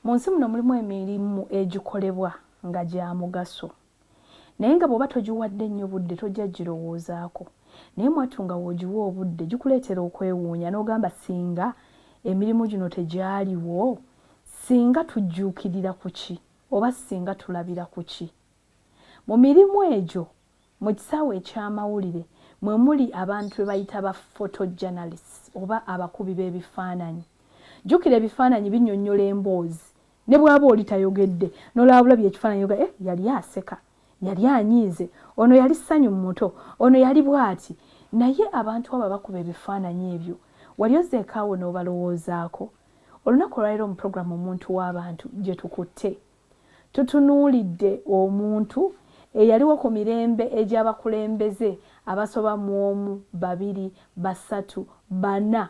mu nsi muno mulimu emirimu egikolebwa nga gya mugaso naye nga bw'oba togiwadde nnyo budde tojja girowoozaako naye mwattu nga w'ogiwa obudde gikuleetera okwewuunya n'ogamba singa emirimu gino tegyaliwo singa tujjuukirira ku ki oba singa tulabira ku ki mu mirimu egyo mu kisaawe eky'amawulire mwe muli abantu be bayita ba photojournalists oba abakubi b'ebifaananyi jjukira ebifaananyi binnyonnyola emboozi ne bw'aba oli tayogedde n'olaba bulabye ekifaananyi yoga yali aseka yali anyiize ono yali ssanyu muto ono yali bw'ati naye abantu abo abakuba ebifaananyi ebyo wali ozeekaawo n'obalowoozaako olunaku olwaleero mu puroguramu omuntu w'abantu gye tukutte tutunuulidde omuntu eyaliwo ku mirembe egy'abakulembeze abasoba mu 1, 2, 3, 4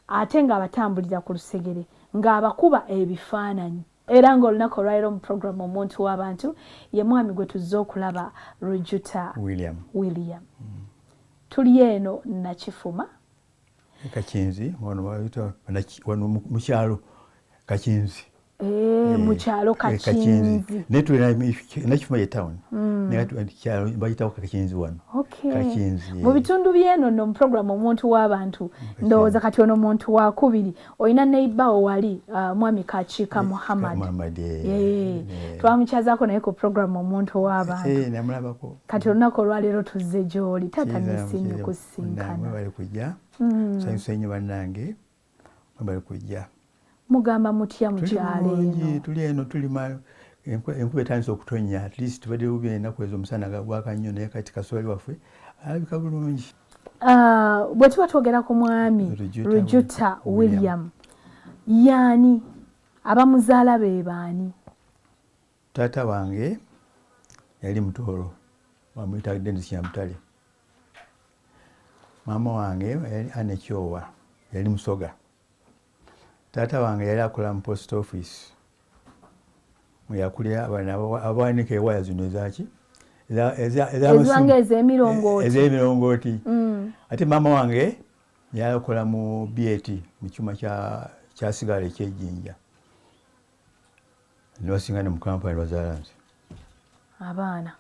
ate ng'abatambulira ku lusegere ng'abakuba ebifaananyi era ng'olunaku olwaleero mu puroguramu omuntu w'abantu ye mwami gwe tuzze okulaba Rujuta William. Tuli eno Nakifuma Kakinzi wano mu kyalo Kakinzi. Mu kyalo Kakinzi. Netulina Nakifuma ye town. Kyalo bayitawo Kakinzi wano. Kakinzi. Mu bitundu by'eno no mu puroguramu omuntu w'abantu ndowooza kati ono muntu wakubiri olina neighbour wali mwami Kakiika Muhammad. Twamukyazaako naye ku puroguramu omuntu w'abantu. Namulabako. Kati olunaku olwaleero tuzze gy'oli taata nesiimye kusinkana. Bali kujja. Sanyusa nnyo bannange bali kujja. Mugamba mutya mu kyalo eno? Tuli eno tulima enkuba etandise okutonnya at least tubadde bubi ennaku ezo omusana gwaka nnyo naye kati kasooli waffe alabika bulungi. Bwe tuba twogera ku mwami Rujuta William yaani abamuzaala be baani? Taata wange yali Mutooro bamuyita Dennis Nyamutale. Maama wange yali Anne Kyowa yali Musoga. Taata wange yali akola mu post office. Muyakulira abawanika ewaya zino ezaki? Ez'emirongooti. Ate maama wange yali akola mu BAT mu kyuma kya sigala eky'ejjinja. Ne basinga ne mu kampani bazaala nze. Abaana?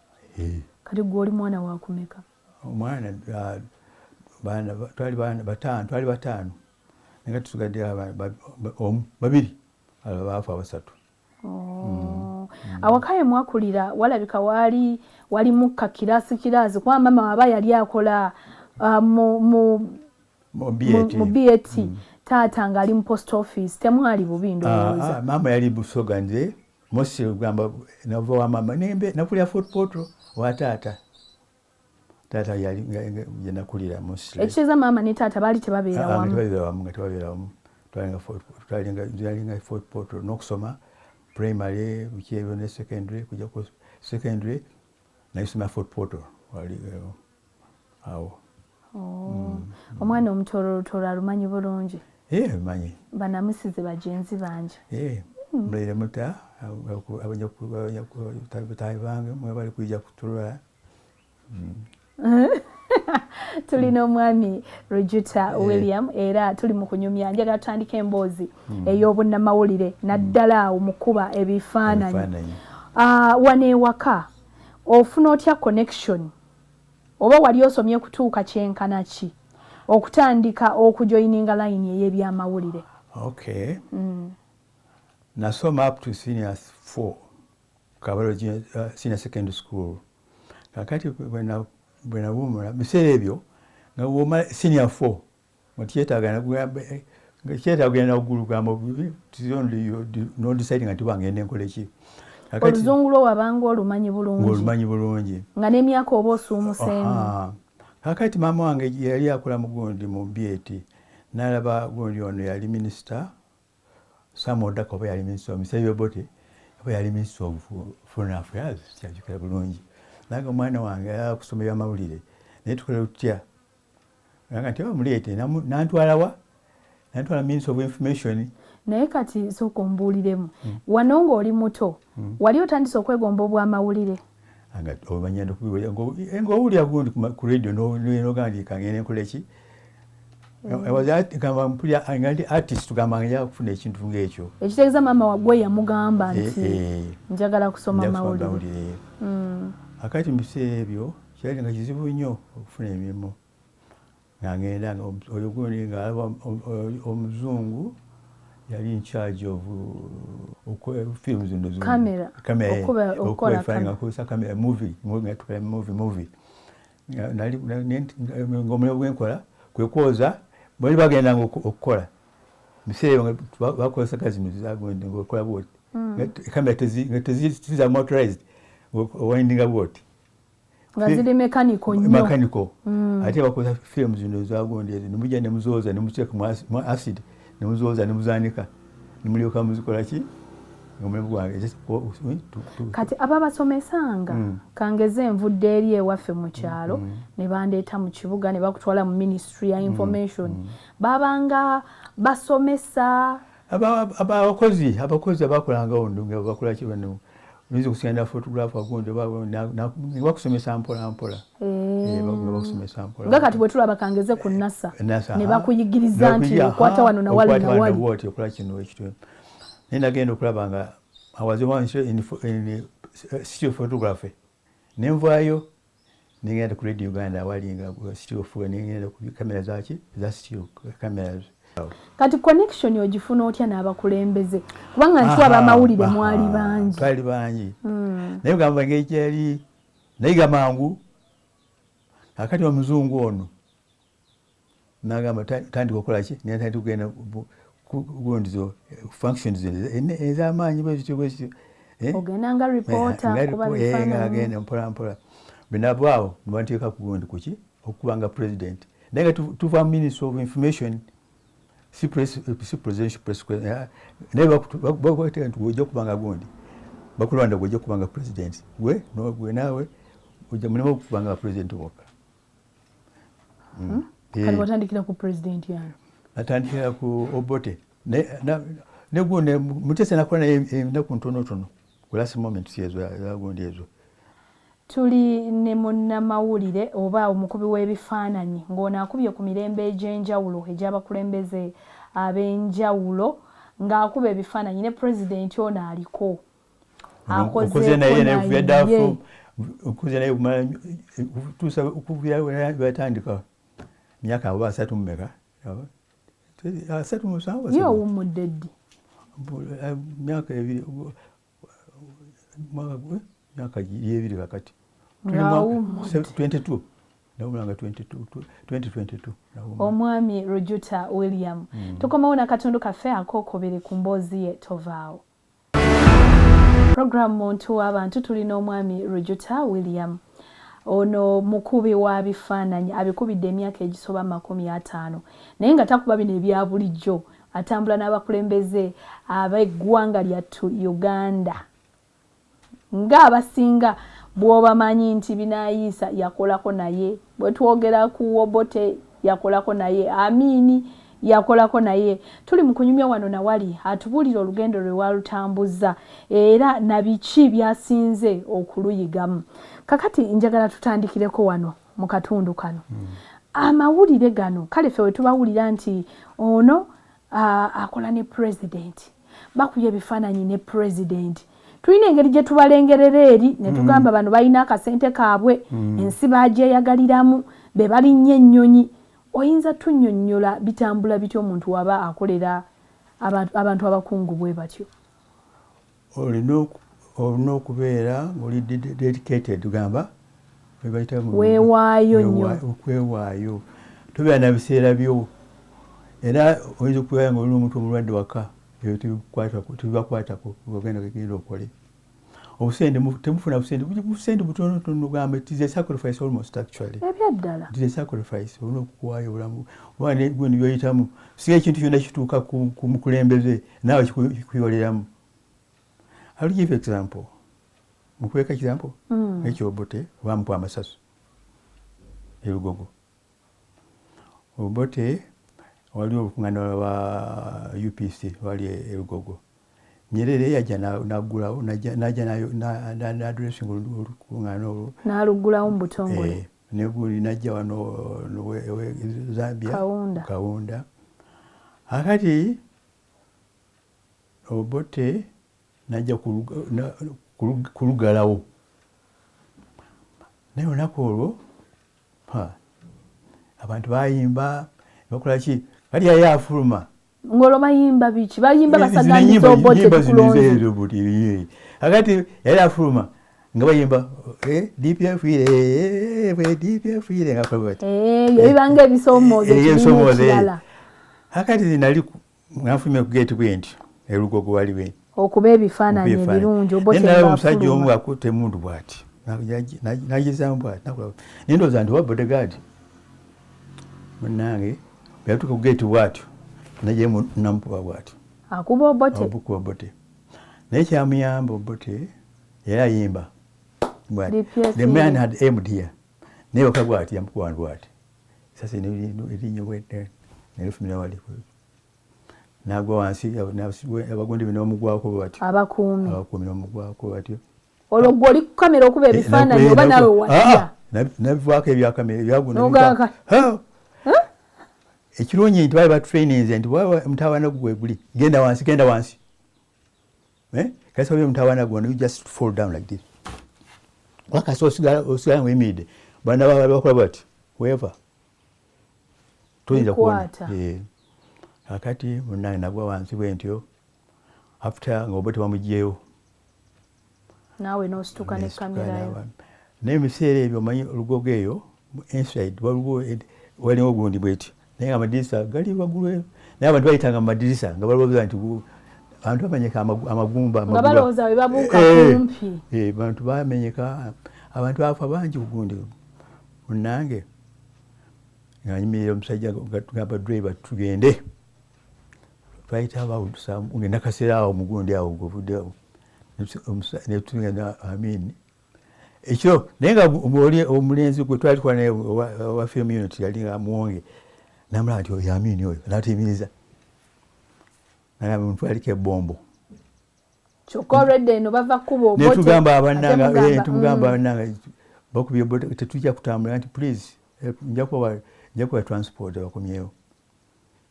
Kati gwe oli mwana wa kumeka? Omwana twali bataano. Nga tusigadde babiri abaafa abasatu. Awakaye mwakulira walabika walimu kiraazi kuba mama waba yali akola mu BAT taata ng'ali mu post office temwali bubi ndowooza. Mama yali Busoga nze Mosi ogamba nava wa mama nakulira Fort Portal wa taata. Taata yali nakulira Mosi. Ekiza mama ne taata baali tebabeera wamu. Tebabeera wamu. Twalinga Fort Portal n'okusoma primary bukyebyo ne secondary kujja ku secondary nayisoma Fort Portal wali awo. Omwana omutoolootoolo alumanyi bulungi? Manyi. Banamusize bagenzi bangi. Mulaire muta abanyakutayi bange mwe bali kujja kutulwala. Tulina omwami Rujuta William era tuli mu kunyumya njagala tutandika emboozi ey'obunnamawulire naddala awo mu kuba ebifaananyi. Wano ewaka ofuna otya connection oba wali osomye kutuuka kyenkana ki okutandika okujoyininga layini ey'ebyamawulire? Okay. Nasoma up to senior 4 Kabalo senior secondary school. Kakati bwena wumula biseera ebyo nga woma senior 4 kyetagana okugulugamba no deciding ati wangende nkole ki. Oluzungu lwo wabanga olumanyi bulungi nga n'emyaka oba osuumuseemu. Kakati maama wange yali akola mu gundi mu BAT n'alaba gundi ono yali minisita Samuel Daka oba yali minisita Museveni Bote oba yali minisita of foreign affairs kyajukira bulungi. Naga omwana wange akusoma by'amawulire naye tukola tutya nga nti bamuleete nantwala Ministry of Information. Naye kati sooka ombuuliremu wano ng'oli muto wali otandise okwegomba obwamawulire? Ng'owulira gundi ku radio n'ogandika ngende nkole ki? gamba mpulya ngandi artist tugamba nga kufuna ekintu ng'ekyo ekitegeeza maama wagwe yamugamba nti njagala kusoma mawulire. Akati mu biseera ebyo kyali nga kizibu nnyo okufuna emirimu nga ngenda oyo gundi ng'alaba omuzungu yali in charge of films zino kamera okukola kamera movie ng'omulimu gwenkola kwe kwoza bali bagendanga okukola biseera bakozesa zino zagundi ng'okola bwoti kamera teziza motorized owindinga bwoti nga ziri mechanical ate bakozesa films zino zagundi ezo nemujja nemuzooza nemuteeka mu acid nemuzooza nemuzaanika nemulyoka muzikola ki omulimu gwange kati ababasomesanga kangeze envudde eri ewaffe mu kyalo ne bandeeta mu kibuga ne bakutwala mu ministry ya information babanga basomesa abakozi abakolangawo nga bakola ki bano oyinza okusiganda photographer gundi bakusomesa mpola nga kati bwe tulaba kangeze ku NASA ne bakuyigiriza nti okwata wano na wali na wali okola kino ekitwe naye nagenda okulaba nga I was in studio photography nenvaayo nengenda ku Radio Uganda awali nga studio nengenda ku kamera zaki za studio cameras. Kati connection ogifuna otya n'abakulembeze kubanga nti abamawulire mwali bangi twali bangi naye gamba ng'ekyali nayiga mangu akati omuzungu ono nagamba tandika okukola ki nentandika kugenda gundizo functions ez'amaanyi bwezityo ogenda nga reporter kuba bifaananyi agenda mpola binabwawo nibanteeka ku gundi kuki okuba nga president naye nga tuva minister of information si presidential press naye bakuteeka nti ojja kubanga gundi bakulonda ojja kubanga president gwe naawe ojja mulema okubanga president wokka. Kati watandikira ku president yani natandikira ku Obote ne gundi Mutesa nakola naye ennaku ntonotono ku last moment siezo yagundi ezo. Tuli ne munnamawulire oba omukubi w'ebifaananyi ng'ono akubye ku mirembe egy'enjawulo egy'abakulembeze ab'enjawulo ng'akuba ebifaananyi ne pulezidenti ono aliko akoze naye nevyaddafu okuze naye tuusa okuvira batandika myaka abo 3 mmeka 3 yo wumudde ddi myaka ebiri myaka yebiri kakati 22 nawulanga 2022 omwami Rojuta William tukomawo n'akatundu kaffe akokobere ku mboozi ye tovaawo. Program muntu w'abantu tulina omwami Rojuta William ono mukubi wa bifaananyi abikubidde emyaka egisoba 50 naye nga takuba bino ebya bulijjo atambula n'abakulembeze ab'eggwanga lyattu Uganda ng'abasinga bw'obamanyi nti binaayisa yakolako naye bwe twogera ku Obote yakolako naye Amini yakolako naye tuli mu kunyumya wano na wali atubuulira olugendo lwe walutambuza era na biki byasinze okuluyigamu. Kakati njagala tutandikireko wano mu katundu kano amawulire gano kale ffe we tubawulira nti ono akola ne president bakubye ebifaananyi ne president tulina engeri gye tubalengerera eri ne tugamba bano balina akasente kaabwe ensi bagyeyagaliramu be balinnya ennyonyi. Oyinza tunnyonnyola bitambula bityo omuntu waba akolera abantu abakungu bwe batyo? Olina okubeera ng'oli dedicated gamba weewaayo nnyo okwewaayo tobeera na biseera byo era oyinza okubeera ng'olina omuntu omulwadde waka ebyo tebibakwatako ogenda okole obusente temufuna busente butonotono gamba it is a sacrifice almost actually ebyaddala it is a sacrifice olina okuwaayo obulamu oba gundi byoyitamu singa ekintu kyonna kituuka ku mukulembeze naawe kikuyoleramu. I'll give example mukweka example ekyo Obote bamupa amasasu erugogo Obote wali okuŋŋaana wa UPC wali erugogo Nyerere yajja n'aggulawo n'ajja n'adressing olukuŋŋaana olwo n'aluggulawo mu butongole ne gundi najja wano Zambia Kaunda akati Obote najja kulugalawo naye olunaku olwo abantu bayimba bakola ki kali yali afuluma ngolo bayimba biki bayimba basagambiza Obote kulonzi akati yali afuluma nga bayimba DPF ile nga kwabati bibanga ebisomozo ekirala akati zinali ngafumye ku gate bwenti erugogo waliwe okuba ebifaananyi ebirungi Obote naye omusajja omu akutte mundu bwati nagizamu bwati nindoza nti wa bodyguard munange yatuka ku gate bwatyo naye namukuba bwatyo akuba Obote naye kyamuyamba Obote yali ayimba the man had aimed here naye wakabwati yamukuba bwati sasa erinnya bwete nelifumira wali nagwa wansi abagundi bino bamugwako batyo abakuumi bamugwako batyo olwo gwe oli ku kamera okuba ebifaananyi oba nawe watya nabivaako ebyakamera ebyaguna ekirungi nti bali batraininze nti mutawaana gwe guli genda wansi kasi oba mutawaana gwona you just fall down like this wakasi osigala ng'oyimiridde bana bakola bati weva toyinza kuwona akati munange nagwa wansi bwentyo after ng'Obote bamugyeyo naawe n'osituka ne kamera yo naye ebiseera ebyo omanyi olugogo eyo inside waliwo ogundi bwetyo naye nga amadirisa gali waggulu eyo naye abantu bayitanga mu madirisa nga balowooza nti abantu bamenyeka amagumba nga balowooza we babuuka kumpi abantu bamenyeka abantu bafa bangi kugundi munange nga nyimirira omusajja gamba driver tugende twayita abawudusa ngenda kaseera awo mugundi awo govuddewo netugenda Amin ekyo naye nga omulenzi gwe twali tukwana naye wa film unit yali nga muwonge namulaba nti oyo Amin oyo natuyimiriza nagamba mutwaliko ebbombo kyokka olwedde eno bava kuba Obote netugamba abannanga bakubye Obote tetujja kutambula nti please nja kuba transport abakomyewo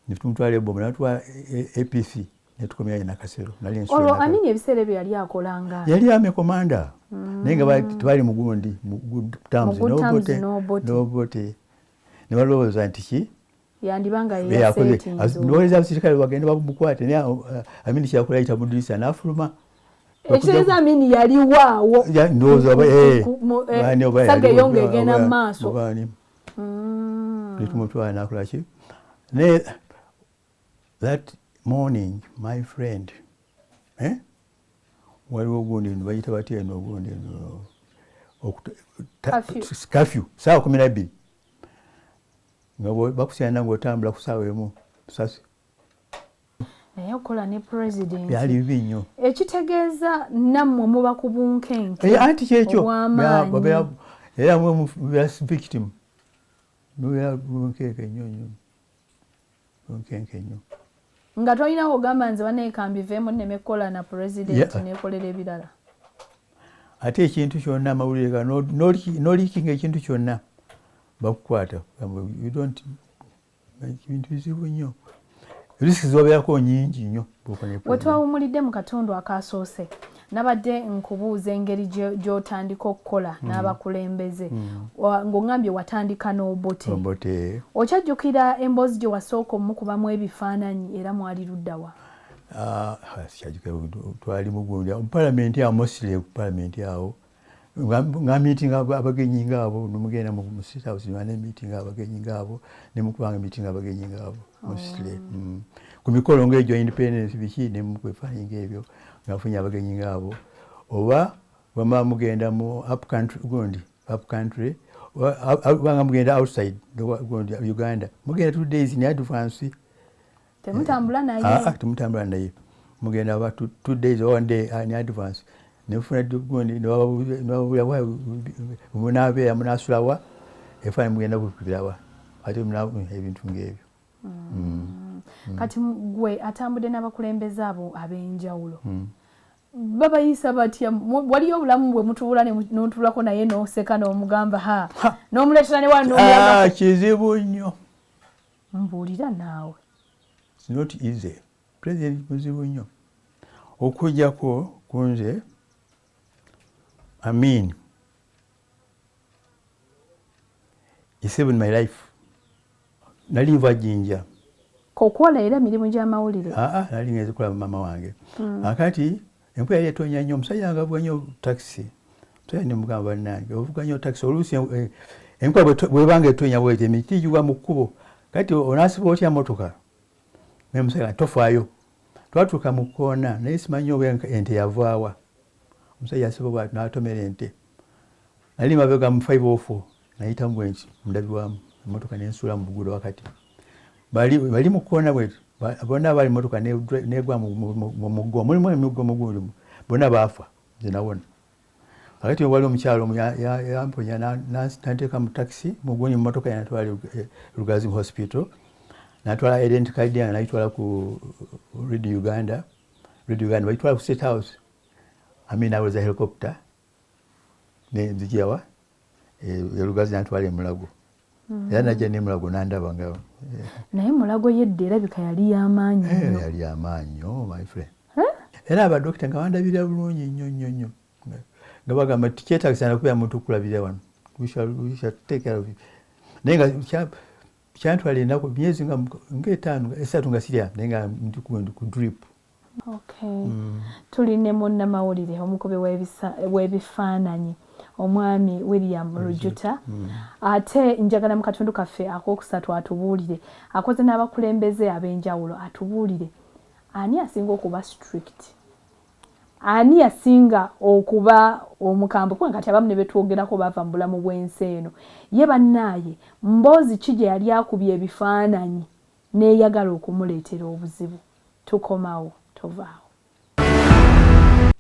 netumutwala ebbombo natuwa APC netukomyayo nakasero olwo Amin ebiseera ebyo yali akolanga yali ame komanda naye nga tebali mugundi n'Obote ne balowooza nti ki yandibanga yeyasetinga abasirikale bagenda bamukwate naye Amin kyakola yita mudirisa n'afuluma ekitegeeza Amin yaliwaawo ndowooza sageyo ng'egenda mu maaso netumutwala nakola ki naye that morning my friend waliwo ogundi bayita batya eno ogundi kafyu saawa 12 nga bakusyana ng'otambula ku saawa emu sasi naye okola ne president byali bibi nnyo ekitegeeza nammwe muba ku bunkenke anti kyekyo era mwe victim mubeera bunkenke nnyo nga tolinawo ogamba nze baneekambiveemu nneme kukola na president neekolera ebirala ate ekintu kyonna amawulire ga nolikinga ekintu kyonna bakukwata ebintu bizibu nnyo risiki zibabeerako nnyingi nnyo we twawumulidde mu katundu akasoose nabadde nkubuuza engeri gy'otandika okukola n'abakulembeze ng'oŋŋambye watandika n'Obote okyajjukira emboozi gye wasooka omukubamu ebifaananyi era mwali luddawa twali mugundi mu palamenti awo mosile ku palamenti awo nga miitinga abagenyi ngaabo nomugenda mu State House n'emiitinga abagenyi ngaabo nemukubanga miitinga abagenyi ngaabo mosile ku mikolo ng'egyo independence biki nemukwefaanyi ng'ebyo ngafunye abagenyi ngaabo oba bwamala mugenda mu up country banga mugenda outside Uganda mugenda 2 days in advance temutambula naye mugenda aba 2 days or 1 day in advance nefuna gundi newababulira munabeera munasulawa efaani mugenda kukubirawa ate ebintu ng'ebyo kati gwe atambudde n'abakulembeze abo ab'enjawulo babayisa batya waliyo obulamu bwe mutuula n'otuulako naye n'oseka n'omugamba n'omuleetera ne wano kizibu nnyo mbuulira naawe it's not easy president muzibu nnyo okujjako kunze Amin he saved my life nali nva Jinja kokola era mirimu gy'amawulire nali ngezikola mama wange akati enkwe yali etonya nnyo omusajja ngavuga nnyo taxi omusajja nemugamba bannange ovuga nnyo taxi oluusi enkwe bwebanga etonya bwete emiti gigwa mu kkubo kati onaasiba otya motoka naye omusajja tofaayo twatuuka mu kkoona naye simanyi oba ente yavaawa omusajja asiba bwati n'atomera ente nali mabega mu 504 nayitamu bwenki mundabi wamu emotoka nensuula mu buguudo wakati bali mu kkoona bwetu bonna bali motoka negwa mu muggo mulimu emiggo muguudu bonna baafa nze nawona akati wali omukyalo yamponya nanteeka mu taxi muguuni mu motoka yanatwala Lugazi hospital natwala identity card yange nayitwala ku Radio Uganda bayitwala ku State House I was a helicopter nzijawa Lugazi natwala Mulago era najja ne Mulago nandaba ngawo naye Mulago yedde erabika yali y'amaanyi yali y'amaanyi my friend era abadokita nga bandabira bulungi nnyo nga bagamba tikyetagisa nakubeera muntu okulabira wano we shall take care of it naye nga kyantwala ennaku myezi ng'etaano esatu nga sirya naye nga ndi ku drip. Okay. Tuli ne munnamawulire omukubi w'ebifaananyi omwami William Rujuta ate njagala mu katundu kaffe akookusatu atubuulire akoze n'abakulembeze ab'enjawulo atubuulire ani asinga okuba strict, ani asinga okuba omukambwe kubanga kati abamu ne betwogerako bava mu bulamu bw'ensi eno ye bannaaye mboozi ki gye yali akubye ebifaananyi neeyagala okumuleetera obuzibu. Tukomawo tovaawo.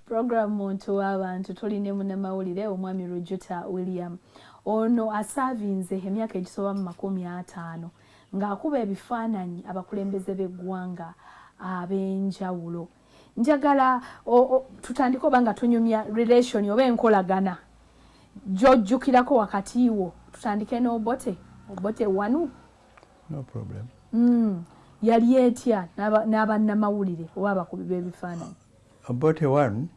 Program muntu w'abantu tuli ne munnamawulire omwami Rujuta William ono asaavinze emyaka egisoba mu 50 ng'akuba ebifaananyi abakulembeze b'eggwanga ab'enjawulo. Njagala tutandika oba nga tunyumya relation oba enkolagana gy'ojjukirako wakati wo. Tutandike n'Obote wanu. No problem. Yali etya n'abannamawulire oba abakubi b'ebifaananyi? Obote wanu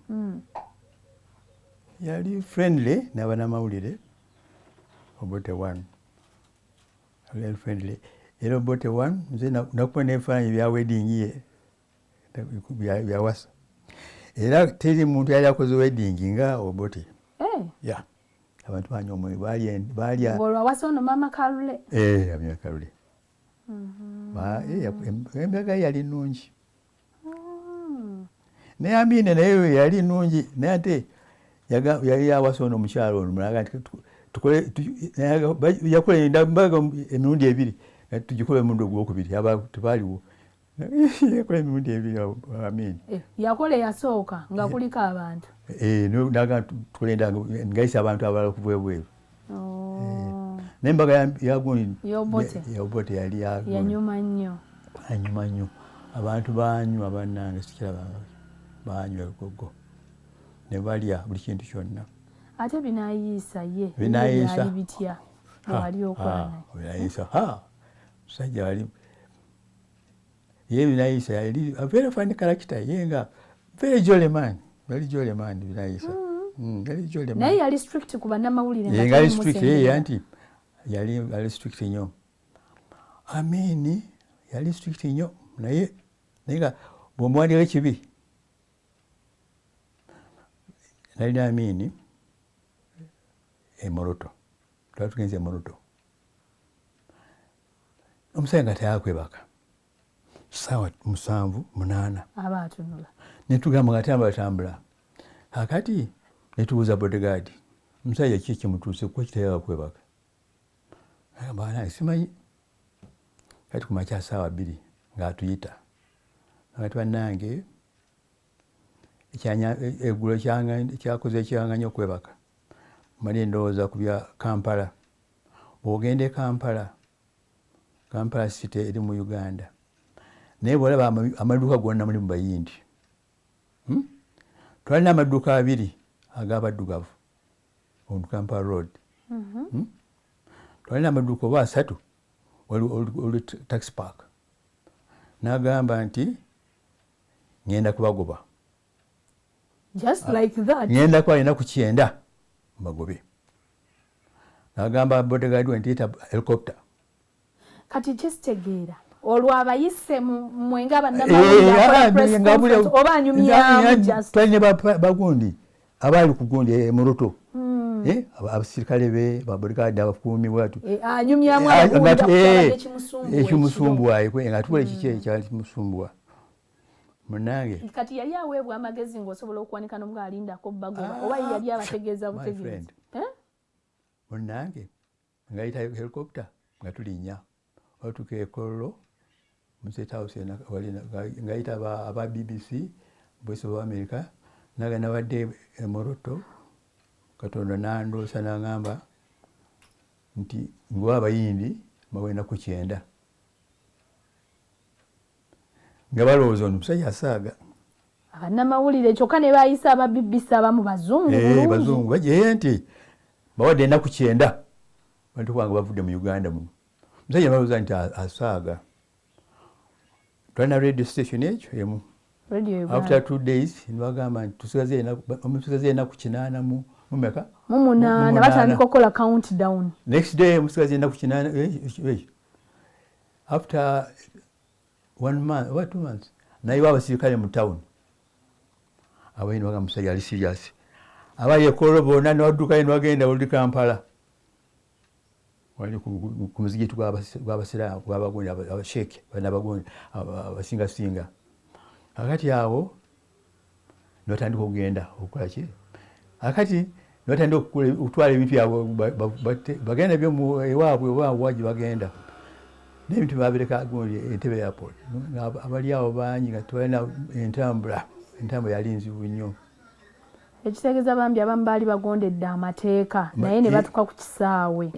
yali friendly n'abannamawulire. Obote wanu yali friendly. Era Obote wanu nze nakuba n'ebifaananyi bya wedding ye byawasa. Era teri muntu yali akoze wedding nga Obote. Yeah. Abantu banyu omwe balya. Olwawasa ono Mama Kalule? Amya Kalule. Embeega yali nnungi. Naye Amina naye yali nnungi naye ate yali awasa ono omukyalo ono mulaga nti yakola embaga emirundi ebiri tugikole omulundi ogwokubiri tebaaliwo. Yakola emirundi ebiri Amina. Yakola eyasooka nga kuliko abantu. Naga tukolenda ngayisa abantu abalala okuva ebweru. N'embaga yagundi y'Obote yali yanyuma nnyo. Anyuma nnyo. Abantu banywa abannange sikiraba banywa ebigogo ne balya buli kintu kyonna. Ate binaayiisa ye Binaayiisa. byali bitya bwali okola naye? Binaayiisa musajja wali ye binaayiisa yali a very funny character ye nga very jolly man. Very jolly man binaayiisa. Very jolly man. Naye yali strict ku bannamawulire nga yali strict ye anti yali strict nnyo. Amini yali strict nnyo naye nga bw'omuwandira ekibi nalina Amini Moroto. Twali tugenze Moroto. Omusajja nga tayaakwebaka ssaawa 7-8 aba atunula. ne tugamba nga tambula. Kakati ne tubuuza bodyguard omusajja ki kimutuuse kuba kitayagala kwebaka. Agamba nange simanyi. Kati ku makya ssaawa 2 ng'atuyita kati bannange eggulo kyakoze ekyaŋŋanya okwebaka mali ndowooza ku bya Kampala. Bw'ogenda e Kampala city eri mu Uganda naye bw'olaba amaduuka gonna muli mu bayindi twalina amaduuka abiri ag'abaddugavu on Kampala Road. Twalina amaduuka oba asatu oli taxi park. N'agamba nti ngenda kubagoba. Just like that. Ngenda kwalina ku 9 mbagobe. N'agamba bodyguard we nti yita helicopter. Kati kyesitegeera olwo abayise mmwe nga bannamawulire akola press conference oba anyumyamu just. Twalina bagundi abaali ku gundi Moroto. Abasirikale be babodyguard abakuumi bwatu. Anyumyamu abakuumi ekimusumbuwayo nga tukola kiki ekyali kimusumbuwa. Munange. Kati yali aweebwa amagezi ng'osobola okuwanika n'omu alindako bagoba oba yali abategeeza butegeezi. Munange nga yita helicopter nga tulinnya watuuka e Kololo mu State House nga yita aba BBC Voice of America naga nabadde e Moroto Katonda n'andoosa n'agamba nti ng'oba abayindi bawena ku 9 nga balowooza ono musajja asaaga. Abannamawulire kyokka ne baayisa aba BBC abamu bazungu bulungi. Bazungu bagyeye nti bawadde ennaku 9 bantu kwange bavudde mu Uganda muno. Musajja balowooza nti asaaga. Twalina radio station ekyo emu. After 2 days nibagamba nti tusigaze ennaku 8 mu mumeka? Mu 8 batandika okukola countdown. Next day musigaze ennaku 8. After 1 month or 2 months naye abasirikale mu town abayini baga musajja ali serious abaye e Kololo bonna n'abaddukayo n'bagenda oludi Kampala wali ku muzigiti gw'abasiraamu gw'abagundi abasheeke banabagundi abasingasinga akati awo n'batandika okugenda okukola ki akati n'batandika okutwala ebintu byabwe bagenda byo ewaabwe oba waji bagenda n'ebintu babireka gundi Entebbe airport abali awo bangi nga tubalina entambula yali nzibu nnyo. Ekitegeeza bambi abamu baali bagondedde amateeka naye ne batuuka ku kisaawe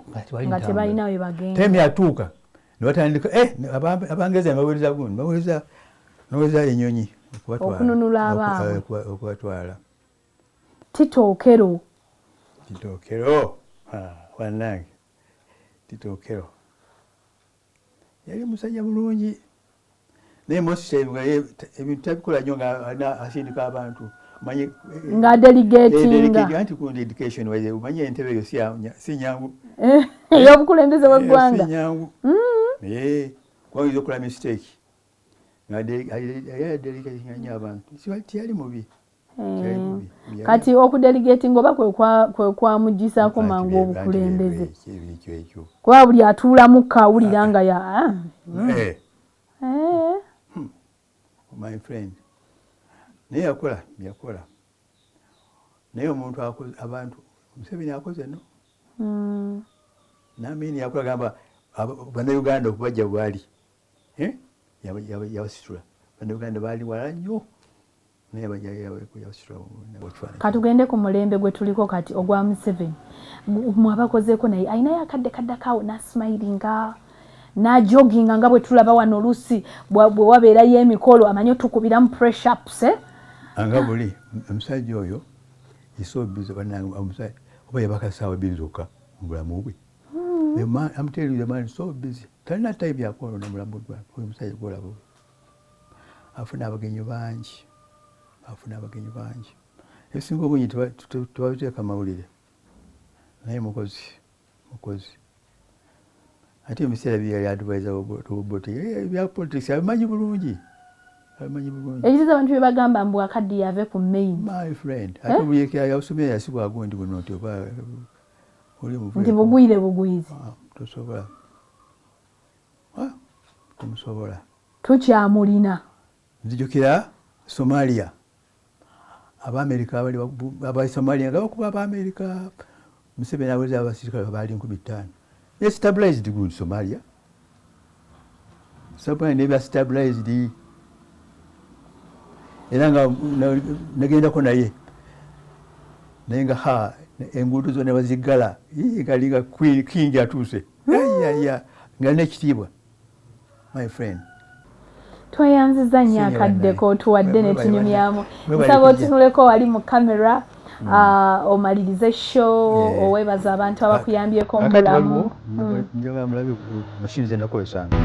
nga tebalina we bagenda. Temi atuuka ne batandika Abangeza baweereza gundi baweereza ennyonyi okununula abaabwe okubatwala. Titookero wannange Titookero yali musajja mulungi naye ebintu tabikola nnyo nga asindika abantu nga delegatinga anti ku dedication umanye Entebbe eyo si nyangu ey'obukulembeze bw'eggwanga si nyangu wayinza okukola mistake nga delegatinga nnyo abantu tiyali mubi. Kati okudelegatinga oba kwe kwamugisaako mangu obukulembeze kuba buli atuulamu kawulira nga ya my friend naye yakola naye omuntu abantu Museveni akoze no namini yakola gamba bannayuganda okubajja bwali yabasitula bannayuganda baali wala nnyo naye yabasitula. Katugende ku mulembe gwe tuliko kati ogwa Museveni mwabakozeeko naye ayinayo akadde kaddakawo nasmilinga najoginga nga bwe tulaba wano oluusi bwe wabeerayo emikolo amanyi otukubiramu press ups anga buli omusajja oyo isobiza banange omusajja oba yabakasaawa bizokka mu bulamu bwe. I'm telling you the man is so busy talina time yakola n'omulamu gwe oyo omusajja gwolaba afuna abagenyi bangi ebisinga obungi tubabiteeka mawulire naye mukozi ate ebiseera byali advisor w'oboti ebya politics abimanyi bulungi. Ekitegeeza abantu bye bagamba mbu akaddi yave ku main. My friend ate buyekera yasomera yasibwa gundi guno nti oba oli muvuyo nti bugwizi tosobola tumusobola tukyamulina. nzijukira Somalia Abamerika aba Somalia nga bakuba Abamerika Museveni aweza abasirikale baali 15 stabilized good Somalia never stabilized era nga nagendako naye nga enguudo zonna baziggala galinga king atuuse nga nekitiibwa my friend. tweyanziza nnyo akaddeko otuwadde ne tunyumyamu nsaba otunuleko wali mu kamera omalirize show oweebaza abantu abakuyambyeko mu bulamu njoba mulabe mashini ze nakozesanga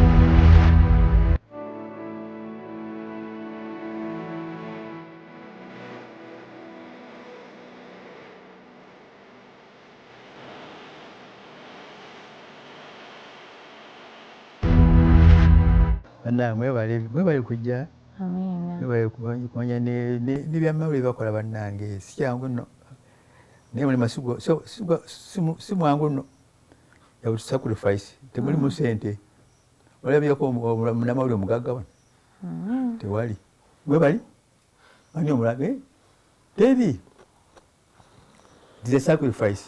mwebale kujja mwebale kumanya nebyamawulire bakola bannange si kyangu nno naye mulima si mwangu nno yabuti sacrifice temulimu ssente olabyeko munamawulire omugagga wano tewali mwebali ani omulage teri is a sacrifice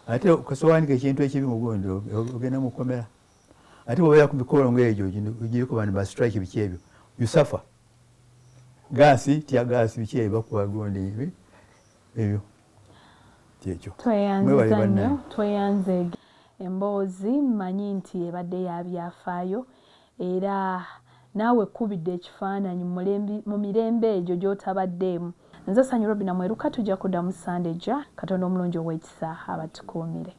ate kasowanika ekintu ekibi mugundi ogenda mukomera ate bwobeera ku mikolo ng'egyo ogiriko bano bastrike biki ebyo you suffer gaasi tya gaasi biki ebyo bakuba gundi ebyo kyekyo tweyanziza nnyo tweyanze emboozi mmanyi nti ebadde ya byafaayo era naawe kubidde ekifaananyi mu mirembe egyo gy'otabaddeemu nze Sanyu Robinah Mweruka tujja kuddamu Sande jja Katonda omulungi ow'ekisa abatukuumire